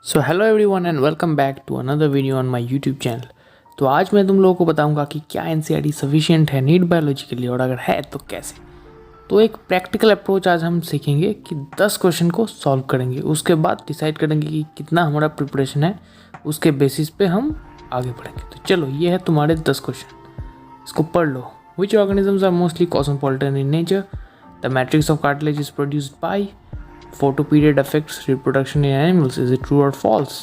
So hello everyone and welcome back to another video on my YouTube channel. तो आज मैं तुम लोगों को बताऊंगा कि क्या एनसीईआरटी सफिशिएंट है नीट बायोलॉजी के लिए, और अगर है तो कैसे। तो एक प्रैक्टिकल अप्रोच आज हम सीखेंगे कि 10 क्वेश्चन को सॉल्व करेंगे, उसके बाद डिसाइड करेंगे कि कितना हमारा प्रिपरेशन है, उसके बेसिस पे हम आगे बढ़ेंगे। तो चलो, ये है तुम्हारे 10 क्वेश्चन, इसको पढ़ लो। Which organisms are mostly cosmopolitan in nature? The matrix of cartilage is produced by photoperiod affects reproduction in animals. Is it true or false?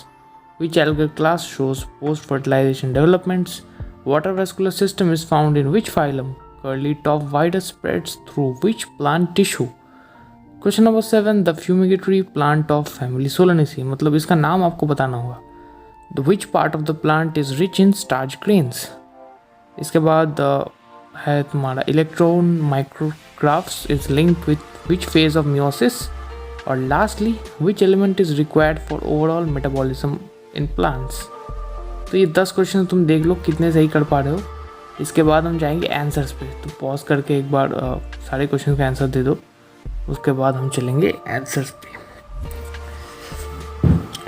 Which algal class shows post-fertilization developments? Water vascular system is found in which phylum? Curly top virus spreads through which plant tissue? Question number 7. The fumigatory plant of family Solanaceae. मतलब इसका नाम आपको बताना होगा. The which part of the plant is rich in starch grains? इसके बाद है तुम्हारा electron micrographs is linked with which phase of meiosis? और lastly which element is required for overall metabolism in plants. तो ये 10 क्वेश्चन तुम देख लो कितने सही कर पा रहे हो। इसके बाद हम जाएंगे आंसर्स पे, तो पॉज करके एक बार सारे क्वेश्चन का आंसर दे दो, उसके बाद हम चलेंगे आंसर्स पे।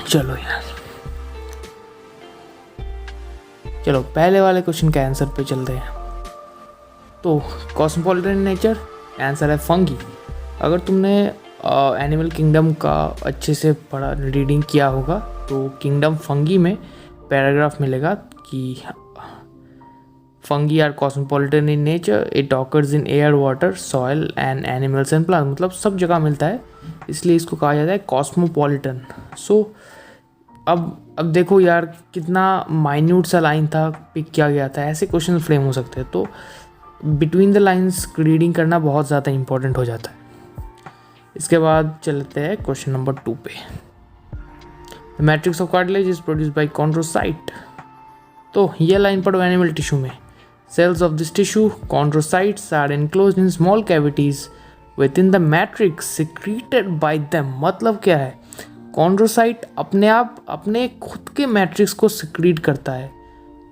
चलो यार, चलो पहले वाले क्वेश्चन के आंसर पे चलते हैं। तो कॉस्मोपॉलिटन नेचर, आंसर है फंगी। अगर तुमने एनिमल किंगडम का अच्छे से पढ़ा रीडिंग किया होगा तो किंगडम फंगी में पैराग्राफ मिलेगा कि fungi are cosmopolitan in nature, it occurs in air, water, soil and animals and plant. मतलब सब जगह मिलता है, इसलिए इसको कहा जाता है कॉस्मोपॉलिटन। सो अब देखो यार, कितना माइन्यूट सा लाइन था, पिक किया गया था। ऐसे क्वेश्चन फ्रेम हो सकते हैं, तो बिटवीन द लाइन्स रीडिंग करना बहुत ज़्यादा इंपॉर्टेंट हो जाता है। इसके बाद चलते हैं क्वेश्चन नंबर 2 पे। The matrix of cartilage is produced by chondrocyte. तो ये लाइन पढ़ो एनिमल टिश्यू में। Cells of this tissue chondrocytes are enclosed in small cavities within the matrix secreted by them. मतलब क्या है, कॉन्ड्रोसाइट अपने आप अपने खुद के मैट्रिक्स को सिक्रीट करता है,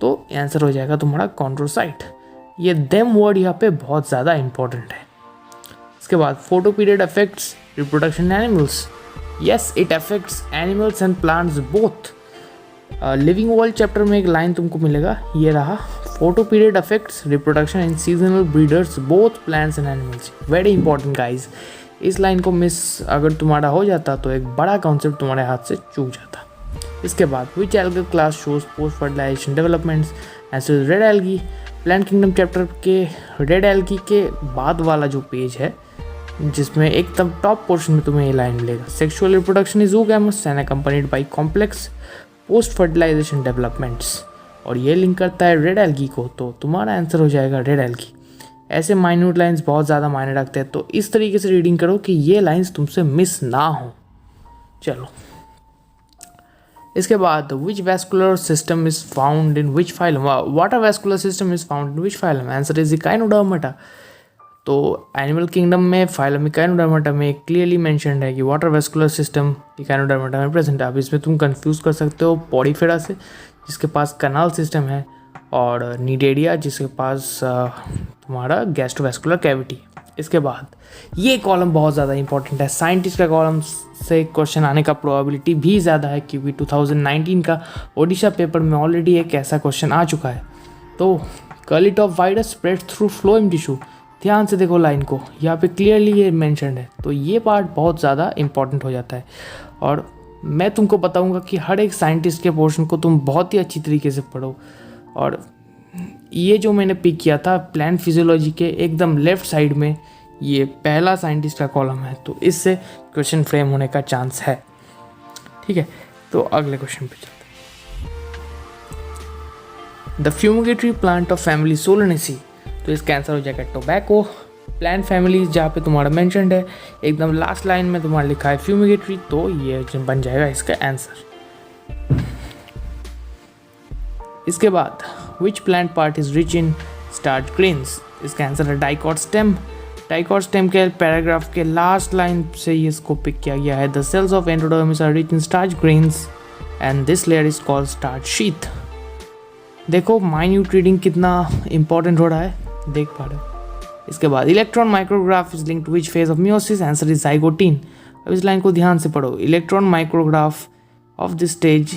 तो आंसर हो जाएगा तुम्हारा कॉन्ड्रोसाइट। ये देम वर्ड यहाँ पे बहुत ज़्यादा इंपॉर्टेंट है। इसके बाद photoperiod affects reproduction animals. Yes, it affects animals and plants both. Living world chapter में एक लाइन तुमको मिलेगा, ये रहा, photoperiod affects reproduction in seasonal breeders both plants and animals. Very important guys, इस लाइन को मिस अगर तुम्हारा हो जाता तो एक बड़ा कॉन्सेप्ट तुम्हारे हाथ से चूक जाता। इसके बाद which algal class shows post fertilisation developments? Answer red algae. Plant kingdom chapter के रेड एल्गी के बाद वाला जो पेज है, जिसमें एकदम टॉप पोर्शन में तुम्हें ये लाइन मिलेगा, sexual reproduction is oogamous and accompanied by complex post fertilisation developments. और ये लिंक करता है रेड एल्गी को, तो तुम्हारा आंसर हो जाएगा रेड एल्गी। ऐसे माइन्यूट लाइंस बहुत ज़्यादा मायने रखते हैं, तो इस तरीके से रीडिंग करो कि ये लाइंस तुमसे मिस ना हो। चलो, इसके बाद which vascular system is found in which phylum? Water vascular system is found in which phylum? Answer is echinodermata. तो एनिमल किंगडम में फाइलम इकाइनोडर्मेटा में क्लियरली मेंशन्ड है कि वाटर वेस्कुलर सिस्टम इकाइनोडर्मेटा में प्रेजेंट है। अब इसमें तुम कंफ्यूज कर सकते हो पॉडीफेरा से, जिसके पास कनाल सिस्टम है, और नीडेरिया, जिसके पास तुम्हारा गैस्ट्रोवेस्कुलर कैविटी। इसके बाद ये कॉलम बहुत ज़्यादा इंपॉर्टेंट है, साइंटिस्ट का कॉलम से क्वेश्चन आने का प्रोबेबिलिटी भी ज़्यादा है, क्योंकि 2019 का ओडिशा पेपर में ऑलरेडी एक ऐसा क्वेश्चन आ चुका है। तो curly top virus spread through phloem tissue. ध्यान से देखो लाइन को, यहाँ पे क्लियरली ये मेंशन्ड है, तो ये पार्ट बहुत ज़्यादा इंपॉर्टेंट हो जाता है। और मैं तुमको बताऊंगा कि हर एक साइंटिस्ट के पोर्शन को तुम बहुत ही अच्छी तरीके से पढ़ो। और ये जो मैंने पिक किया था प्लांट फिजियोलॉजी के एकदम लेफ्ट साइड में, ये पहला साइंटिस्ट का कॉलम है, तो इससे क्वेश्चन फ्रेम होने का चांस है। ठीक है, तो अगले क्वेश्चन पे चलते हैं। The fumigatory plant of family Solanaceae. तो इसका आंसर हो जाएगा टोबैको। प्लांट फैमिली जहाँ पे तुम्हारा मेंशन्ड है, एकदम लास्ट लाइन में तुम्हारा लिखा है फ्यूमिगेटरी, तो ये बन जाएगा इसका आंसर। इसके बाद which plant part is rich in starch grains? इसका आंसर है डाइकॉट स्टेम। डाइकॉट स्टेम के पैराग्राफ के लास्ट लाइन से ये इसको पिक किया गया है। The cells of endodermis are rich in starch grains and this layer is called starch sheath. देखो माइन्यूट रीडिंग कितना इंपॉर्टेंट हो रहा है, देख पा रहे हो। इसके बाद electron micrograph is linked to which phase of meiosis? Answer is zygotene. अब इस लाइन को ध्यान से पढ़ो। Electron micrograph of this stage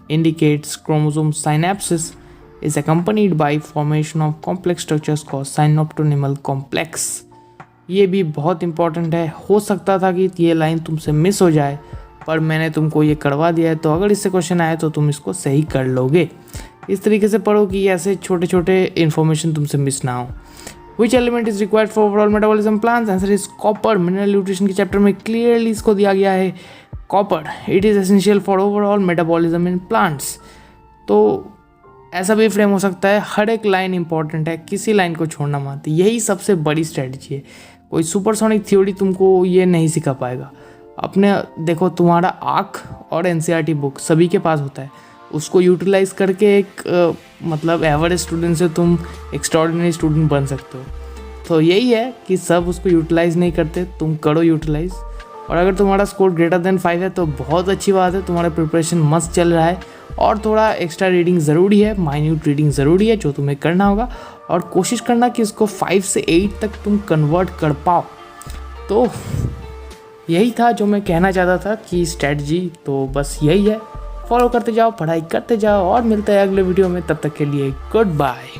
indicates chromosome synapses is accompanied by formation of complex structures called synaptonymal complex. ये भी बहुत important है। हो सकता था कि ये लाइन तुमसे मिस हो जाए, पर मैंने तुमको ये करवा दिया है, तो अगर इससे क्वेश्चन आए तो तुम इसको सही कर लोगे। इस तरीके से पढ़ो कि ऐसे छोटे छोटे इन्फॉर्मेशन तुमसे मिस ना हो। Which element is required for overall metabolism plants? Answer is copper. Mineral nutrition के चैप्टर में क्लियरली इसको दिया गया है, copper it is essential for overall metabolism in plants. तो ऐसा भी फ्रेम हो सकता है, हर एक लाइन इंपॉर्टेंट है, किसी लाइन को छोड़ना मत। यही सबसे बड़ी स्ट्रेटजी है। कोई सुपरसोनिक थ्योरी तुमको ये नहीं सिखा पाएगा। अपने देखो, तुम्हारा आँख और एनसीईआरटी बुक सभी के पास होता है, उसको यूटिलाइज करके एक मतलब एवरेज स्टूडेंट से तुम एक्स्ट्राऑर्डिनरी स्टूडेंट बन सकते हो। तो यही है कि सब उसको यूटिलाइज नहीं करते, तुम करो यूटिलाइज। और अगर तुम्हारा स्कोर ग्रेटर देन 5 है तो बहुत अच्छी बात है, तुम्हारा प्रिपरेशन मस्त चल रहा है। और थोड़ा एक्स्ट्रा रीडिंग ज़रूरी है, माइन्यूट रीडिंग ज़रूरी है, जो तुम्हें करना होगा। और कोशिश करना कि इसको 5 से 8 तक तुम कन्वर्ट कर पाओ। तो यही था जो मैं कहना चाहता था कि स्ट्रेटजी तो बस यही है, फॉलो करते जाओ, पढ़ाई करते जाओ, और मिलते हैं अगले वीडियो में। तब तक के लिए गुड बाय।